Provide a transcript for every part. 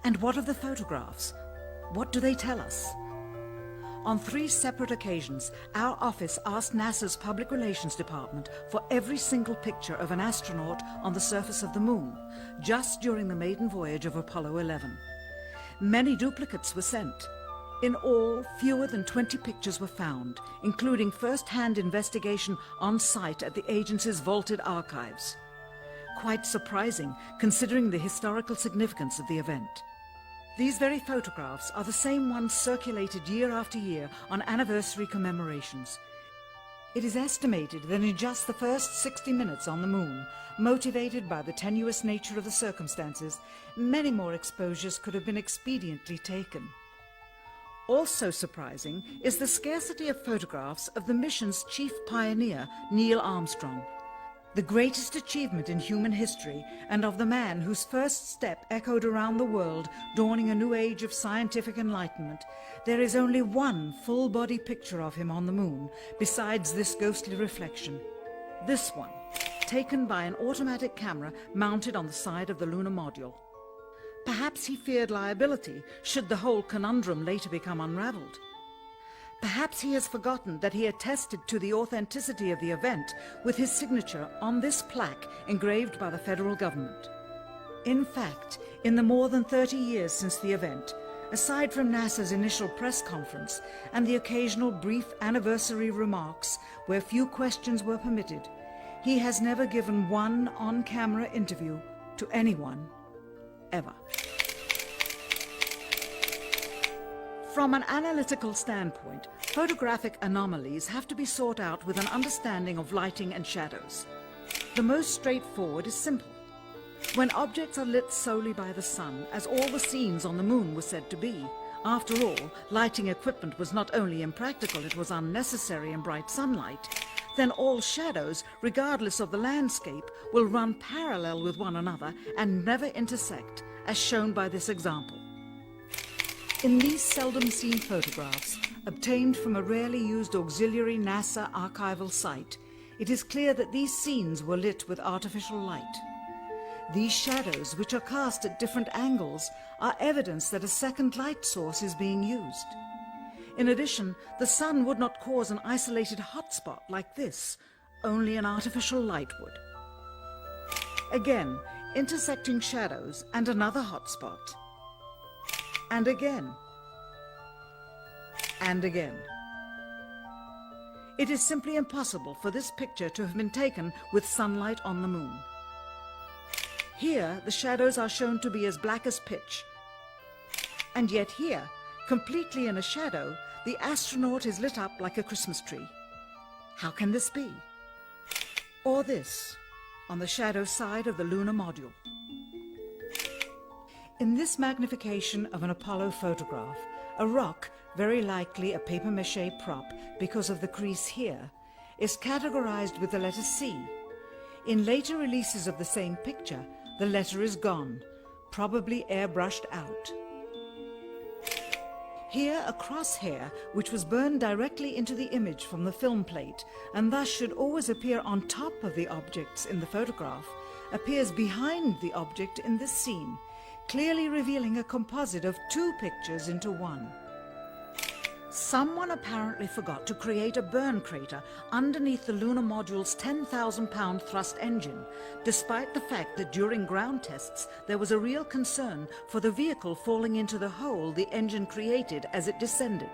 And what of the photographs? What do they tell us? On 3 separate occasions, our office asked NASA's Public Relations Department for every single picture of an astronaut on the surface of the moon, just during the maiden voyage of Apollo 11. Many duplicates were sent. In all, fewer than 20 pictures were found, including first-hand investigation on site at the agency's vaulted archives. Quite surprising, considering the historical significance of the event. These very photographs are the same ones circulated year after year on anniversary commemorations. It is estimated that in just the first 60 minutes on the moon, motivated by the tenuous nature of the circumstances, many more exposures could have been expediently taken. Also surprising is the scarcity of photographs of the mission's chief pioneer, Neil Armstrong. The greatest achievement in human history, and of the man whose first step echoed around the world, dawning a new age of scientific enlightenment, there is only one full-body picture of him on the moon, besides this ghostly reflection. This one, taken by an automatic camera mounted on the side of the lunar module. Perhaps he feared liability should the whole conundrum later become unraveled. Perhaps he has forgotten that he attested to the authenticity of the event with his signature on this plaque engraved by the federal government. In fact, in the more than 30 years since the event, aside from NASA's initial press conference and the occasional brief anniversary remarks where few questions were permitted, he has never given one on-camera interview to anyone, ever. From an analytical standpoint, photographic anomalies have to be sought out with an understanding of lighting and shadows. The most straightforward is simple. When objects are lit solely by the sun, as all the scenes on the moon were said to be, after all, lighting equipment was not only impractical, it was unnecessary in bright sunlight, then all shadows, regardless of the landscape, will run parallel with one another and never intersect, as shown by this example. In these seldom-seen photographs, obtained from a rarely used auxiliary NASA archival site, it is clear that these scenes were lit with artificial light. These shadows, which are cast at different angles, are evidence that a second light source is being used. In addition, the sun would not cause an isolated hotspot like this, only an artificial light would. Again, intersecting shadows and another hotspot. And again. And again. It is simply impossible for this picture to have been taken with sunlight on the moon. Here, the shadows are shown to be as black as pitch. And yet here, completely in a shadow, the astronaut is lit up like a Christmas tree. How can this be? Or this, on the shadow side of the lunar module. In this magnification of an Apollo photograph, a rock, very likely a papier-mâché prop because of the crease here, is categorized with the letter C. In later releases of the same picture, the letter is gone, probably airbrushed out. Here a crosshair, which was burned directly into the image from the film plate, and thus should always appear on top of the objects in the photograph, appears behind the object in this scene, clearly revealing a composite of 2 pictures into one. Someone apparently forgot to create a burn crater underneath the lunar module's 10,000-pound thrust engine, despite the fact that during ground tests there was a real concern for the vehicle falling into the hole the engine created as it descended.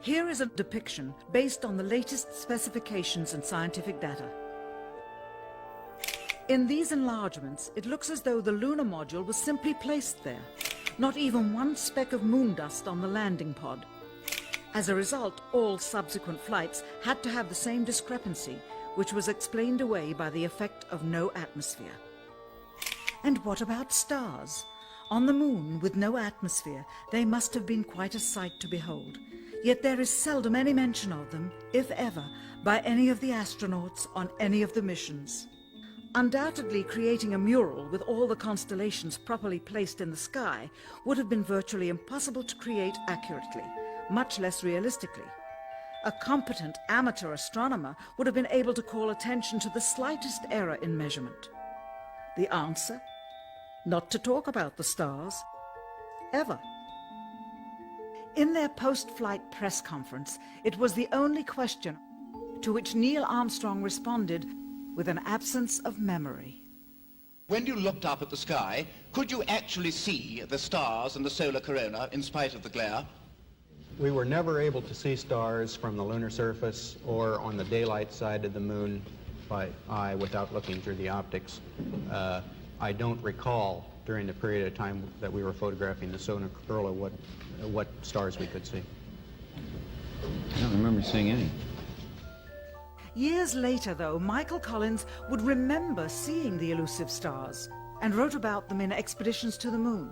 Here is a depiction based on the latest specifications and scientific data. In these enlargements, it looks as though the lunar module was simply placed there. Not even one speck of moon dust on the landing pod. As a result, all subsequent flights had to have the same discrepancy, which was explained away by the effect of no atmosphere. And what about stars? On the moon, with no atmosphere, they must have been quite a sight to behold. Yet there is seldom any mention of them, if ever, by any of the astronauts on any of the missions. Undoubtedly, creating a mural with all the constellations properly placed in the sky would have been virtually impossible to create accurately, much less realistically. A competent amateur astronomer would have been able to call attention to the slightest error in measurement. The answer? not to talk about the stars, ever. In their post-flight press conference, it was the only question to which Neil Armstrong responded with an absence of memory. When you looked up at the sky, could you actually see the stars and the solar corona in spite of the glare? We were never able to see stars from the lunar surface or on the daylight side of the moon by eye without looking through the optics. I don't recall during the period of time that we were photographing the solar corona what stars we could see. I don't remember seeing any. Years later, though, Michael Collins would remember seeing the elusive stars and wrote about them in Expeditions to the Moon.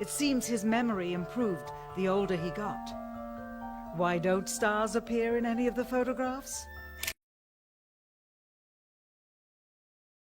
It seems his memory improved the older he got. Why don't stars appear in any of the photographs?